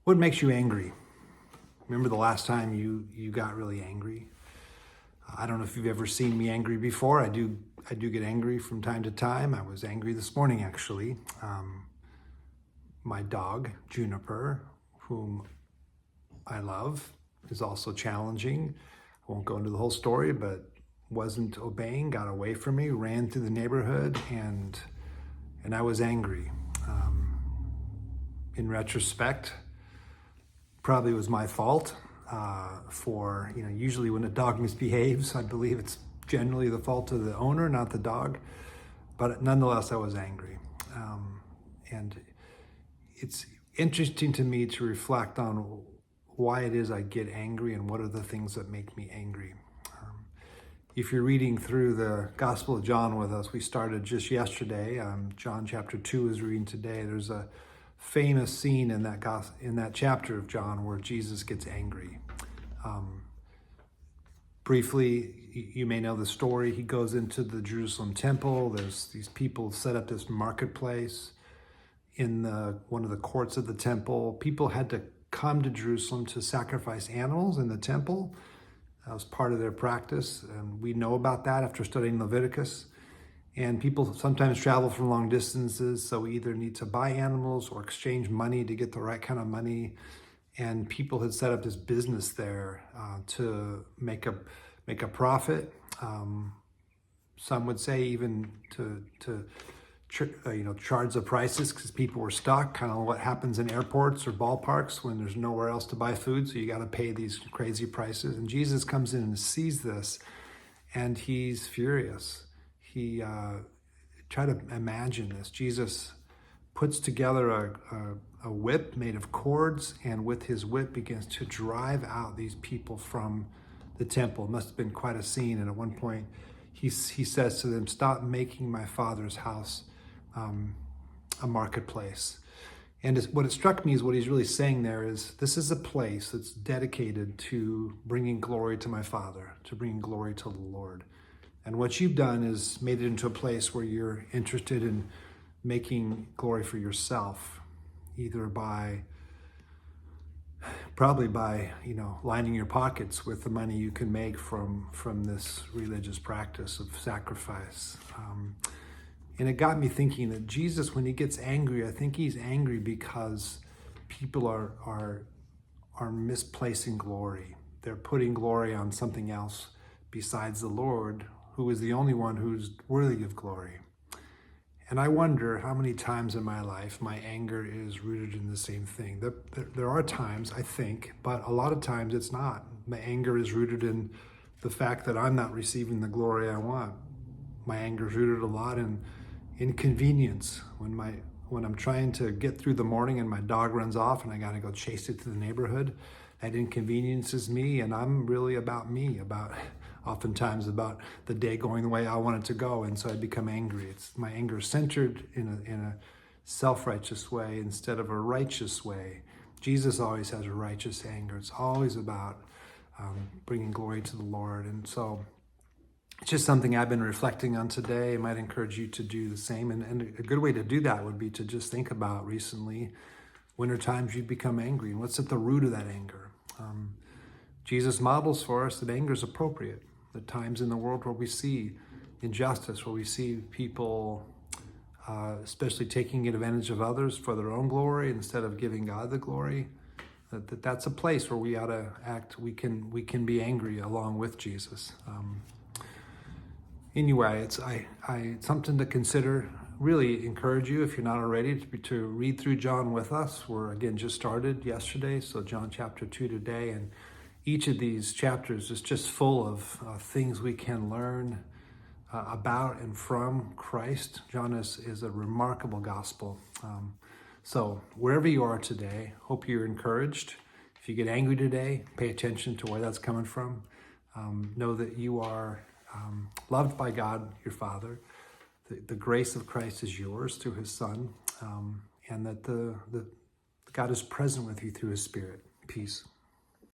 What makes you angry? Remember the last time you got really angry? I don't know if you've ever seen me angry before. I do get angry from time to time. I was angry this morning, actually. My dog, Juniper, whom I love, is also challenging. I won't go into the whole story, but wasn't obeying, got away from me, ran through the neighborhood, and I was angry. In retrospect, probably was my fault for, usually when a dog misbehaves, I believe it's generally the fault of the owner, not the dog. But nonetheless, I was angry. And it's interesting to me to reflect on why it is I get angry and what are the things that make me angry. If you're reading through the Gospel of John with us, we started just yesterday. John chapter 2 is reading today. There's a famous scene in that chapter of John where Jesus gets angry. Briefly, you may know the story. He goes into the Jerusalem temple. There's these people set up this marketplace in one of the courts of the temple. People had to come to Jerusalem to sacrifice animals in the temple. That was part of their practice, and we know about that after studying Leviticus. And people sometimes travel from long distances, so we either need to buy animals or exchange money to get the right kind of money. And people had set up this business there to make a profit. Some would say even to charge the prices because people were stuck, kind of what happens in airports or ballparks when there's nowhere else to buy food, so you got to pay these crazy prices. And Jesus comes in and sees this, and he's furious. He try to imagine this. Jesus puts together a whip made of cords, and with his whip begins to drive out these people from the temple. It must have been quite a scene. And at one point, he says to them, "Stop making my Father's house a marketplace." And what it struck me is what he's really saying there is, this is a place that's dedicated to bringing glory to my Father, to bringing glory to the Lord. And what you've done is made it into a place where you're interested in making glory for yourself, either probably by lining your pockets with the money you can make from this religious practice of sacrifice. And it got me thinking that Jesus, when he gets angry, I think he's angry because people are misplacing glory. They're putting glory on something else besides the Lord, who is the only one who's worthy of glory. And I wonder how many times in my life my anger is rooted in the same thing. There are times, I think, but a lot of times it's not. My anger is rooted in the fact that I'm not receiving the glory I want. My anger is rooted a lot in inconvenience. When I'm trying to get through the morning and my dog runs off and I gotta go chase it through the neighborhood, that inconveniences me, and I'm really about me, oftentimes about the day going the way I want it to go, and so I become angry. My anger is centered in a self-righteous way instead of a righteous way. Jesus always has a righteous anger. It's always about bringing glory to the Lord, and so it's just something I've been reflecting on today. I might encourage you to do the same, and a good way to do that would be to just think about recently when are times you've become angry, and what's at the root of that anger. Jesus models for us that anger is appropriate. The times in the world where we see injustice, where we see people especially taking advantage of others for their own glory instead of giving God the glory, that's a place where we ought to act. We can be angry along with Jesus. Anyway, it's something to consider. Really encourage you, if you're not already, to read through John with us. We're again just started yesterday, so John chapter 2 today, and each of these chapters is just full of things we can learn about and from Christ. John is a remarkable gospel. So wherever you are today, hope you're encouraged. If you get angry today, pay attention to where that's coming from. Know that you are loved by God, your Father. The grace of Christ is yours through his Son, and that God is present with you through his Spirit. Peace.